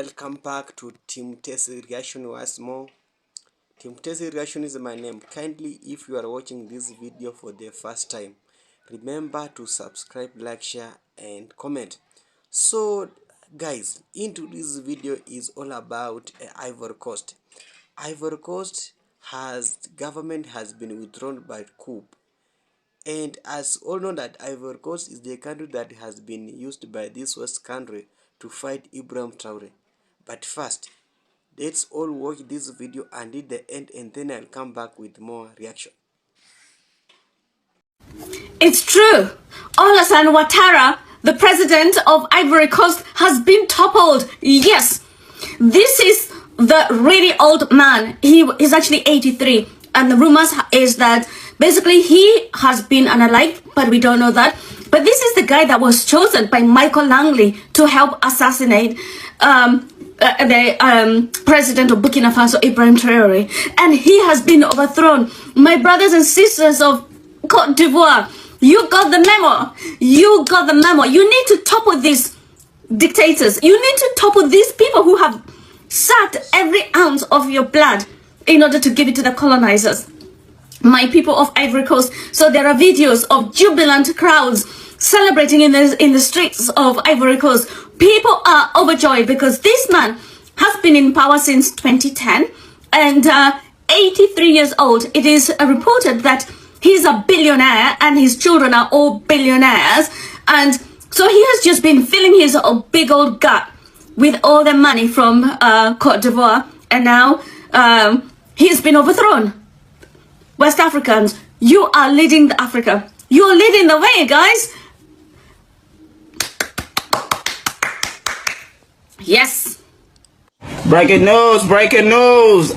Welcome back to Team Tesi Reaction once more. Team Tesi Reaction is my name. Kindly, if you are watching this video for the first time, remember to subscribe, like, share and comment. So guys, into this video is all about Ivory Coast. Ivory Coast government has been withdrawn by Coup. And as all know that Ivory Coast is the country that has been used by this West country to fight Ibrahim Traore. But first, let's all watch this video until the end, and then I'll come back with more reaction. It's true. Alassane Ouattara, the president of Ivory Coast, has been toppled. Yes, this is the really old man. He's actually 83. And the rumors is that basically he has been unalive, but we don't know that. But this is the guy that was chosen by Michael Langley to help assassinate the president of Burkina Faso, Ibrahim Traore. And he has been overthrown. My brothers and sisters of Côte d'Ivoire, you got the memo. You got the memo. You need to topple these dictators. You need to topple these people who have sucked every ounce of your blood in order to give it to the colonizers. My people of Ivory Coast. So there are videos of jubilant crowds celebrating in the streets of Ivory Coast. People are overjoyed because this man has been in power since 2010 and 83 years old. It is reported that he's a billionaire and his children are all billionaires. And so he has just been filling his big old gut with all the money from Côte d'Ivoire. And now he's been overthrown. West Africans, you are leading Africa. You are leading the way, guys. Yes. Breaking news,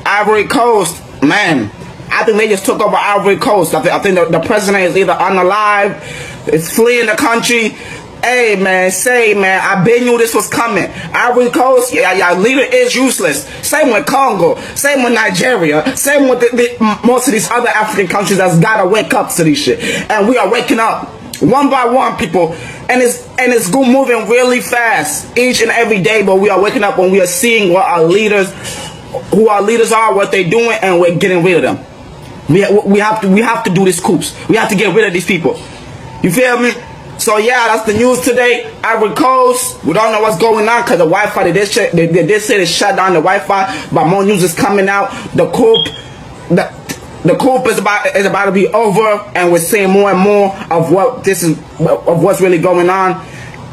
Ivory Coast, man. I think they just took over Ivory Coast. I think the president is either unalive, is fleeing the country. Hey man, I been knew this was coming. Ivory Coast, yeah, leader is useless. Same with Congo, same with Nigeria, same with most of these other African countries that's gotta wake up to this shit. And we are waking up one by one, people. And it's moving really fast each and every day. But we are waking up and we are seeing what who our leaders are, what they're doing, and we're getting rid of them. We have to do these coups. We have to get rid of these people. You feel me? So yeah, that's the news today. Ivory Coast, we don't know what's going on because the Wi-Fi, they did say they shut down the Wi-Fi, but more news is coming out. The coup is about to be over, and we're seeing more and more of what's really going on.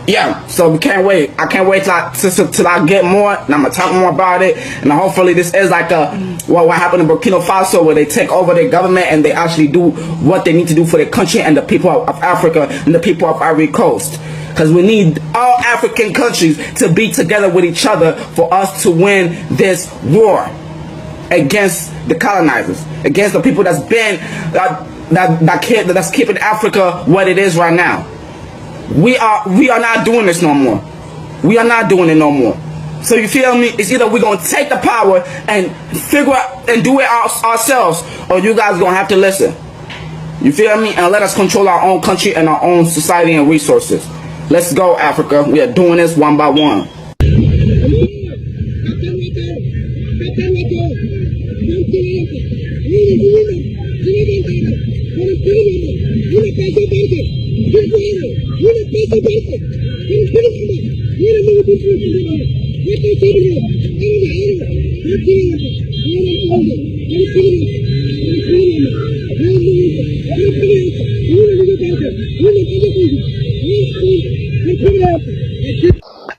Yeah, so we can't wait. I can't wait till I get more, and I'm gonna talk more about it. And hopefully this is like what happened in Burkina Faso, where they take over their government and they actually do what they need to do for their country and the people of Africa and the people of Ivory Coast. Because we need all African countries to be together with each other for us to win this war against the colonizers, against the people that's keeping Africa what it is right now. We are not doing this no more. We are not doing it no more. So you feel me? It's either we're gonna take the power and figure out and do it ourselves, or you guys gonna have to listen. You feel me? And let us control our own country and our own society and resources. Let's go, Africa. We are doing this one by one.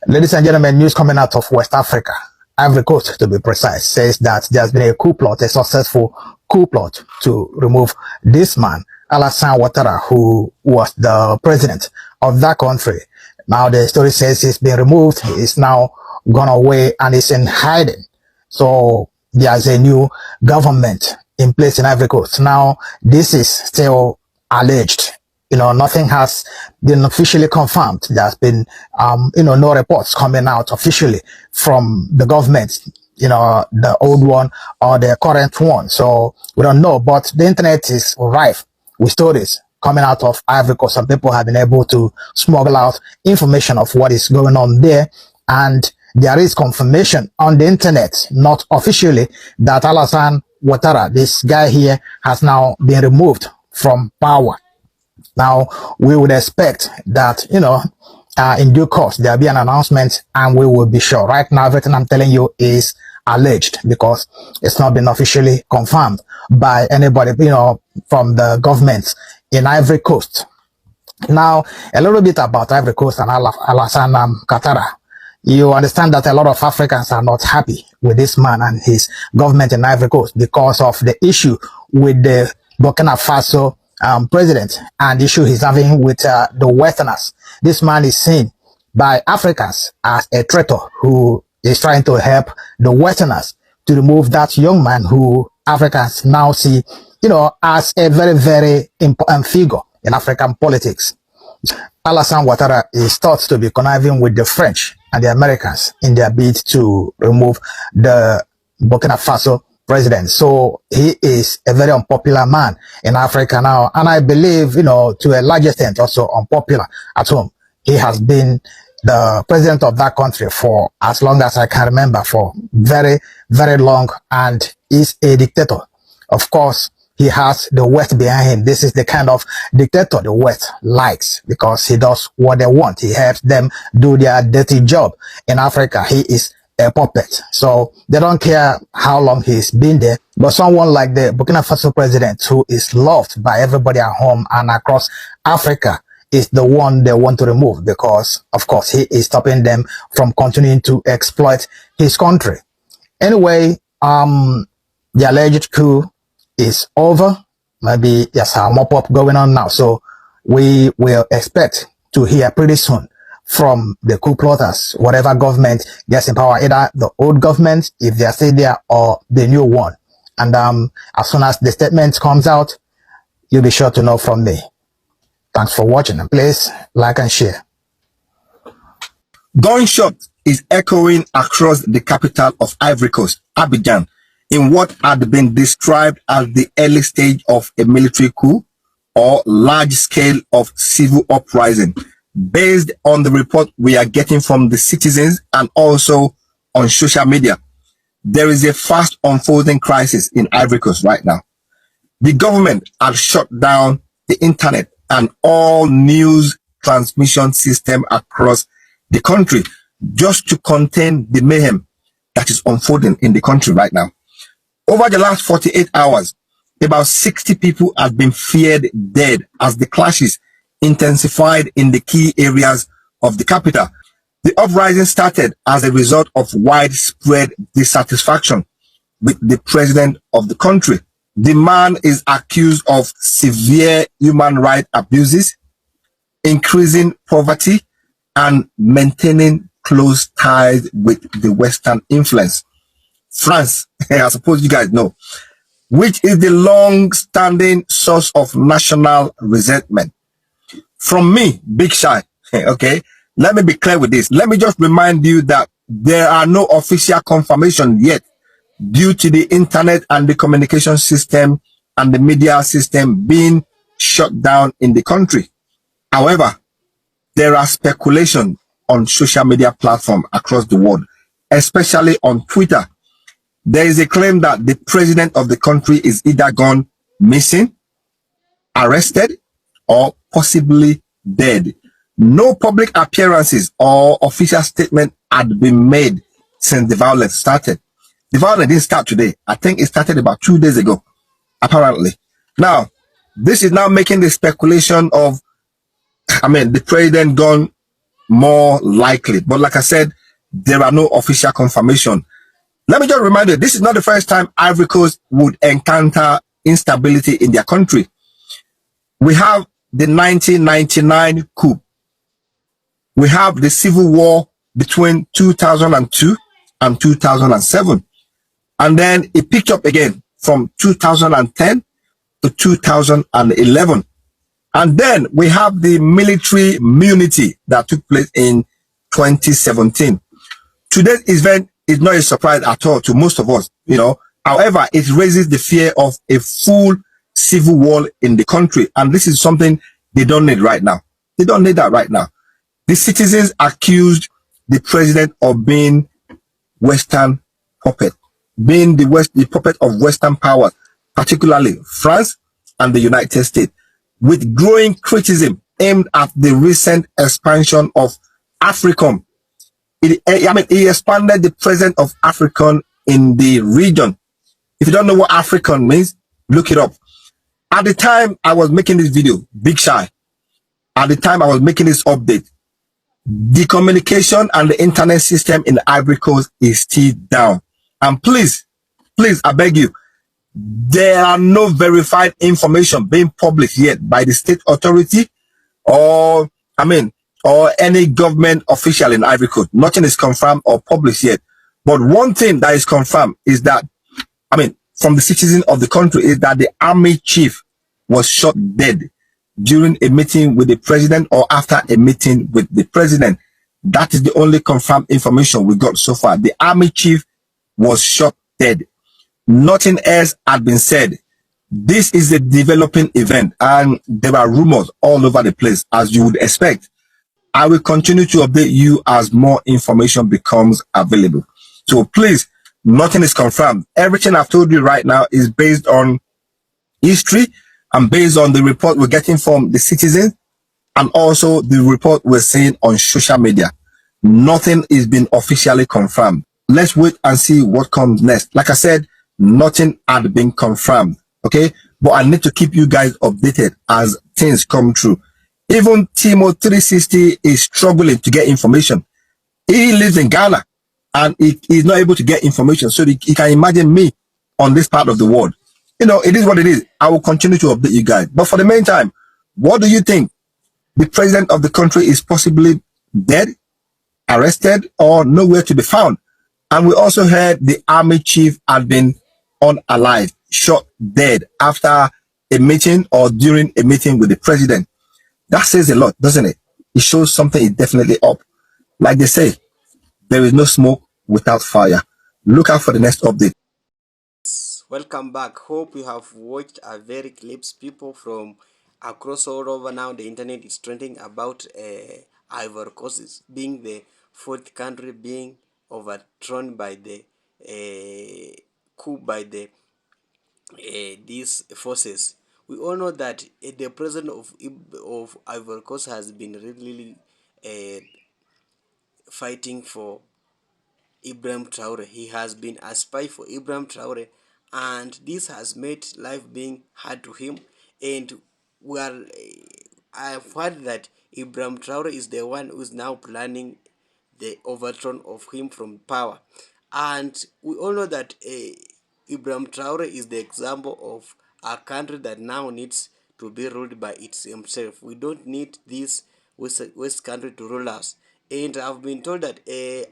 Ladies and gentlemen, news coming out of West Africa, Ivory Coast to be precise, says that there's been a coup plot, a successful coup plot to remove this man, Alassane Ouattara, who was the president of that country. Now the story says he's been removed, he's now gone away and is in hiding. So there's a new government in place in Ivory Coast. Now this is still alleged. Nothing has been officially confirmed. There's been, no reports coming out officially from the government, the old one or the current one. So we don't know, but the internet is rife with stories coming out of Ivory Coast. Some people have been able to smuggle out information of what is going on there. And there is confirmation on the internet, not officially, that Alassane Ouattara, this guy here, has now been removed from power. Now, we would expect that, in due course, there'll be an announcement and we will be sure. Right now, everything I'm telling you is alleged because it's not been officially confirmed by anybody, from the government in Ivory Coast. Now, a little bit about Ivory Coast and Alassane Ouattara. You understand that a lot of Africans are not happy with this man and his government in Ivory Coast because of the issue with the Burkina Faso president and the issue he's having with the Westerners. This man is seen by Africans as a traitor who is trying to help the Westerners to remove that young man who Africans now see, as a very, very important figure in African politics. Alassane Ouattara is thought to be conniving with the French and the Americans in their bid to remove the Burkina Faso president. So he is a very unpopular man in Africa now. And I believe, to a large extent also unpopular at home. He has been the president of that country for as long as I can remember, for very, very long, and is a dictator. Of course, he has the West behind him. This is the kind of dictator the West likes because he does what they want. He helps them do their dirty job. In Africa, he is a puppet. So they don't care how long he's been there. But someone like the Burkina Faso president, who is loved by everybody at home and across Africa, is the one they want to remove because, of course, he is stopping them from continuing to exploit his country. Anyway, the alleged coup is over. Maybe there's a mop-up going on now. So we will expect to hear pretty soon from the coup plotters, whatever government gets in power, either the old government, if they are still there, or the new one. And as soon as the statement comes out, you'll be sure to know from me. Thanks for watching, and please like and share. Gunshot is echoing across the capital of Ivory Coast, Abidjan, in what had been described as the early stage of a military coup or large scale of civil uprising, based on the report we are getting from the citizens and also on social media. There is a fast unfolding crisis in Ivory Coast right now. The government has shut down the internet and all news transmission system across the country just to contain the mayhem that is unfolding in the country right now. Over the last 48 hours, about 60 people have been feared dead as the clashes intensified in the key areas of the capital. The uprising started as a result of widespread dissatisfaction with the president of the country. The man is accused of severe human rights abuses, increasing poverty, and maintaining close ties with the Western influence. France, I suppose you guys know, which is the long-standing source of national resentment. From me, Big Shy, okay, let me be clear with this. Let me just remind you that there are no official confirmation yet due to the internet and the communication system and the media system being shut down in the country. However, there are speculation on social media platforms across the world, especially on Twitter. There is a claim that the president of the country is either gone missing, arrested, or possibly dead. No public appearances or official statement had been made since the violence started. The violence didn't start today. I think it started about 2 days ago, apparently. Now, this is now making the speculation of, the president gone more likely. But like I said, there are no official confirmation. Let me just remind you, this is not the first time Ivory Coast would encounter instability in their country. We have the 1999 coup. We have the civil war between 2002 and 2007. And then it picked up again from 2010 to 2011. And then we have the military immunity that took place in 2017. Today's event is not a surprise at all to most of us, However, it raises the fear of a full civil war in the country. And this is something they don't need right now. They don't need that right now. The citizens accused the president of being Western puppet, being the puppet of Western powers, particularly France and the United States, with growing criticism aimed at the recent expansion of AFRICOM. He expanded the presence of AFRICOM in the region. If you don't know what AFRICOM means, look it up. At the time I was making this video, Big Shy, at the time I was making this update, the communication and the internet system in Ivory Coast is still down. And please, I beg you, there are no verified information being published yet by the state authority or, or any government official in Ivory Coast. Nothing is confirmed or published yet. But one thing that is confirmed is that, from the citizens of the country, is that the army chief was shot dead during a meeting with the president or after a meeting with the president. That is the only confirmed information we got so far. The army chief was shot dead. Nothing else had been said. This is a developing event and there are rumors all over the place, as you would expect. I will continue to update you as more information becomes available. So please, nothing is confirmed. Everything I've told you right now is based on history and based on the report we're getting from the citizens and also the report we're seeing on social media. Nothing is being officially confirmed. Let's wait and see what comes next. Like I said, nothing had been confirmed. Okay, but I need to keep you guys updated as things come true. Even Timo 360 is struggling to get information. He lives in Ghana and he is not able to get information. So you can imagine me on this part of the world. It is what it is. I will continue to update you guys. But for the meantime, what do you think? The president of the country is possibly dead, arrested, or nowhere to be found. And we also heard the army chief had been unalive, shot dead after a meeting or during a meeting with the president. That says a lot, doesn't it? It shows something is definitely up. Like they say, there is no smoke without fire. Look out for the next update. Welcome back. Hope you have watched a very clips. People from across all over now the internet is trending about Ivory Coast being the fourth country being overthrown by the coup by the these forces. We all know that the president of Ivory Coast has been really fighting for Ibrahim Traore. He has been a spy for Ibrahim Traore, and this has made life being hard to him. And we are, I've heard that Ibrahim Traore is the one who is now planning the overthrow of him from power. And we all know that Ibrahim Traore is the example of a country that now needs to be ruled by itself. We don't need this West country to rule us. And I've been told that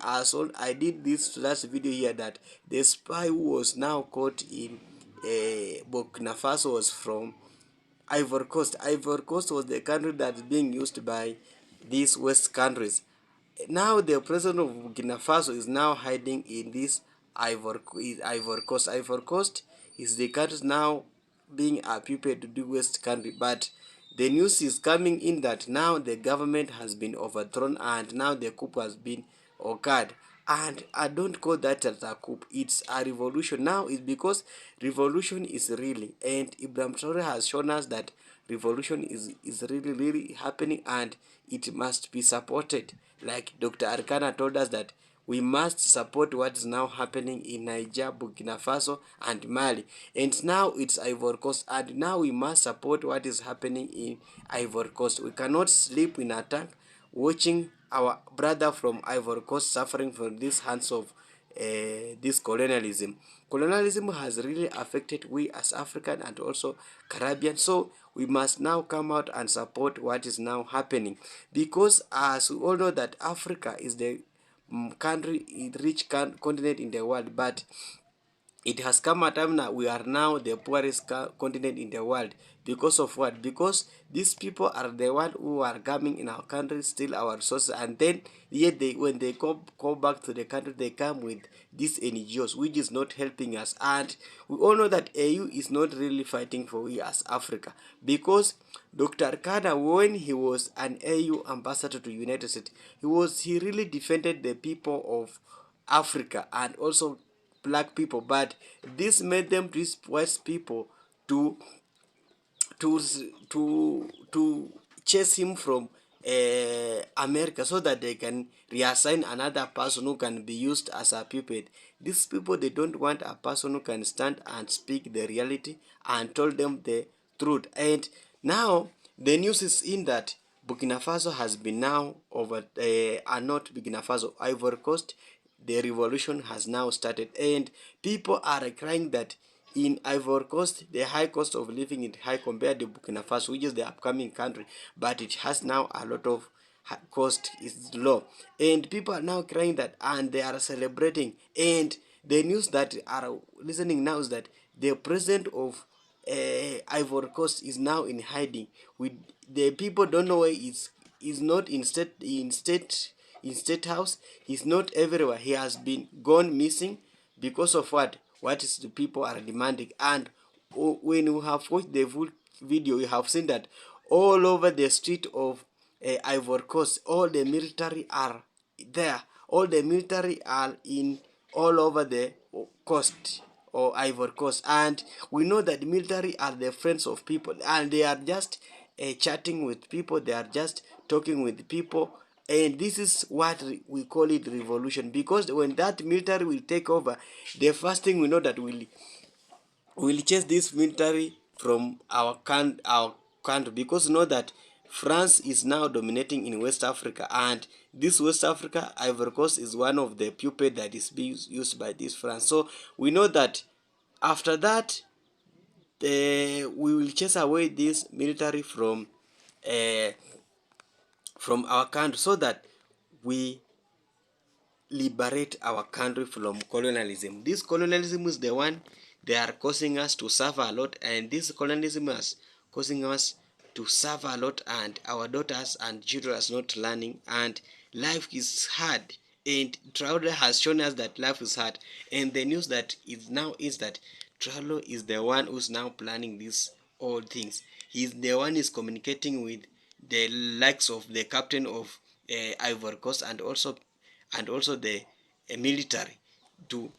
as all I did this last video here, that the spy who was now caught in Burkina Faso was from Ivory Coast. Ivory Coast was the country that's being used by these West countries. Now the president of Burkina Faso is now hiding in this Ivory Coast. Ivory Coast is the country now being a pupil to the West country, but the news is coming in that now the government has been overthrown and now the coup has been occurred. And I don't call that as a coup, it's a revolution. Now it's because revolution is really, and Ibrahim Traore has shown us that revolution is really happening and it must be supported. Like Dr. Arkana told us that we must support what is now happening in Niger, Burkina Faso, and Mali. And now it's Ivory Coast, and now we must support what is happening in Ivory Coast. We cannot sleep in a tank watching our brother from Ivory Coast suffering from these hands of this colonialism. Colonialism has really affected we as African and also Caribbean. So we must now come out and support what is now happening, because as we all know that Africa is the country, rich continent in the world, but it has come a time now we are now the poorest continent in the world. Because of what? Because these people are the one who are coming in our country, steal our resources, and then yet they, when they go back to the country, they come with these NGOs which is not helping us. And we all know that AU is not really fighting for we as Africa, because Dr. Kada, when he was an AU ambassador to United States, he really defended the people of Africa and also black people, but this made them these white people to to to chase him from America, so that they can reassign another person who can be used as a puppet. These people, they don't want a person who can stand and speak the reality and told them the truth. And now the news is in that Burkina Faso has been now over, not Burkina Faso, Ivory Coast. The revolution has now started, and people are crying that in Ivory Coast, the high cost of living is high compared to Burkina Faso, which is the upcoming country, but it has now a lot of cost is low, and people are now crying that, and they are celebrating. And the news that are listening now is that the president of Ivory Coast is now in hiding. With the people don't know where is not in state house. He's not everywhere. He has been gone missing because of what is the people are demanding. And when you have watched the full video, you have seen that all over the street of Ivory Coast, all the military are there. All the military are in all over the coast or Ivory Coast, and we know that the military are the friends of people, and they are just chatting with people. They are just talking with people, and this is what we call it revolution. Because when that military will take over, the first thing we know that will chase this military from our country, because you know that France is now dominating in West Africa, and this West Africa, Ivory Coast, is one of the puppet that is being used by this France. So we know that after that, we will chase away this military uh, from our country, so that we liberate our country from colonialism. This colonialism is the one they are causing us to suffer a lot, and this colonialism is causing us to suffer a lot, and our daughters and children are not learning, and life is hard. And Traore has shown us that life is hard, and the news that is now is that Traore is the one who's now planning these all things. He's the one is communicating with the likes of the captain of Ivory Coast, and also the military, to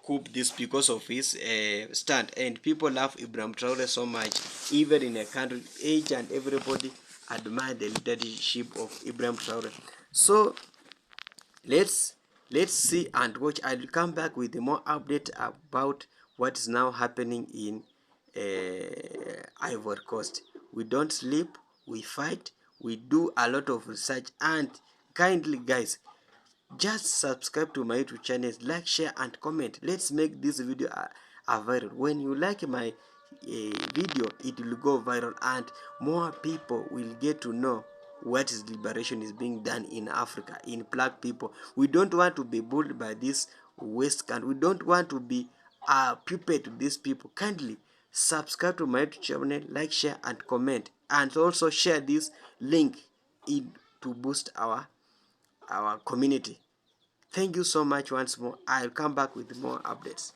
coup this because of his stand. And people love Ibrahim Traore so much, even in a country, age and everybody admire the leadership of Ibrahim Traore. So let's see and watch. I'll come back with more update about what is now happening in Ivory Coast. We don't sleep, we fight, we do a lot of research. And kindly guys, just subscribe to my YouTube channel, like, share and comment. Let's make this video viral. When you like my video, it will go viral, and more people will get to know what is liberation is being done in Africa, in black people. We don't want to be bullied by this West country. We don't want to be a puppet to these people. Kindly subscribe to my YouTube channel, like, share and comment, and also share this link in to boost our community. Thank you so much once more. I'll come back with more updates.